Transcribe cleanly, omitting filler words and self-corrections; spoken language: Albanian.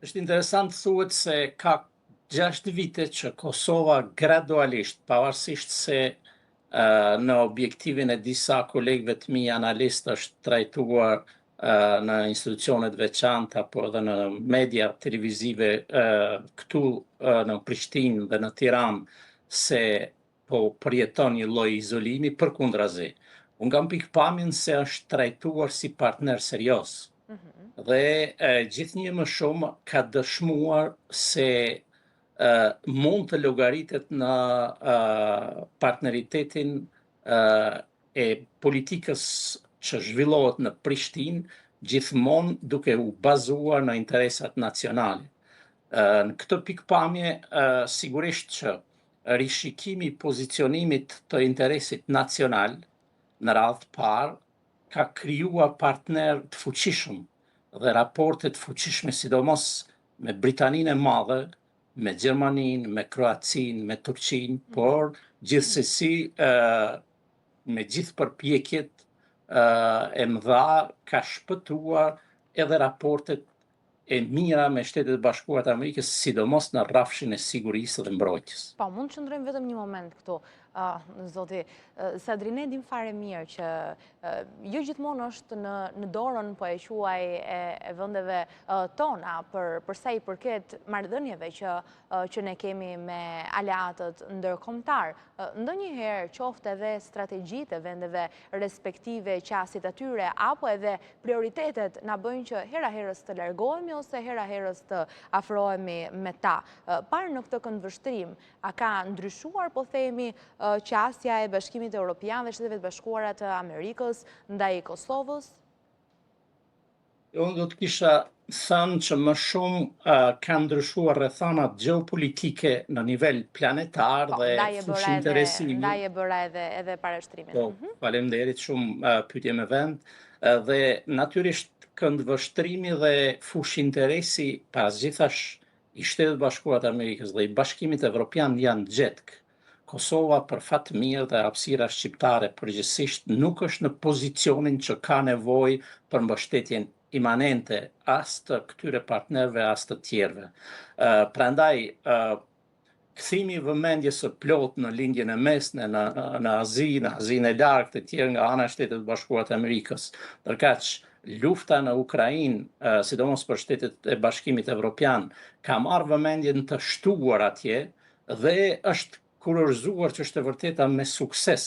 Është interesant thuhet se ka 6 vite që Kosova gradualisht, pavarësisht se në objektivin e disa kolegëve të mi analistë është trajtuar në institucionet veçanta, apo edhe në media televizive këtu në Prishtinë dhe në Tiranë, se po përjeton një lloj izolimi, përkundrazi. Unë kam pikpamjen se është trajtuar si partner serioz. Dhe gjithnjë më shumë ka dëshmuar se mund të llogaritet në partneritetin e politikës që zhvillohet në Prishtinë, gjithmonë duke u bazuar në interesat nacionale. Në këtë pikpamje, sigurisht që rishikimi i pozicionimit të interesit nacional në radhë të parë ka krijuar partner të fuqishëm dhe raporte të fuqishme, sidomos me Britaninë e Madhe, me Gjermaninë, me Kroacinë, me Turqinë, por gjithsesi me gjithë përpjekjet e mëdha ka shpëtuar edhe raportet e mira me Shtetet e Bashkuara të Amerikës, sidomos në rrafshin e sigurisë dhe mbrojtjes. Po, mund të qëndrojmë vetëm një moment këtu, zoti Sadri, ne dim fare mirë që jo gjithmonë është në dorën, po e quaj, e vendeve tona për sa i përket marrëdhënieve që ne kemi me aleatët ndërkombëtar. Ndonjëherë qoftë edhe strategjitë e vendeve respektive, qasit atyre, apo edhe prioritetet na bëjnë që hera herës të largohemi ose hera herës të afrohemi me ta. Parë në këtë këndvështrim, a ka ndryshuar, po themi, qasja e Bashkimit Evropian dhe Shteteve të Bashkuara të Amerikës ndaj Kosovës? Unë do të kisha thënë që më shumë ka ndryshuar rrethanat gjeopolitike në nivel planetar dhe fushë interesimi. Ndaj e bëra edhe parashtrimin. Po, faleminderit shumë, pyetje me vend. Dhe natyrisht këndvështrimi dhe fushë interesi pas gjithash i Shtetet Bashkuara të Amerikës dhe i Bashkimit Evropian janë gjetkë. Kosova, për fat të mirë, dhe hapësira shqiptare përgjithsisht nuk është në pozicionin që ka nevojë për mbështetjen imanente as të këtyre partnerëve as të tjerëve. Prandaj kthimi i vëmendjes së plotë në lindjen e mesme, në Azinë e largët e tjerë nga ana e Shtetit Bashkuar të Amerikës, ndërkaq lufta në Ukrainë, sidomos për Shtetet e Bashkimit Evropian, ka marrë vëmendjen të shtuar atje dhe është kurorzuar që është e vërteta me sukses.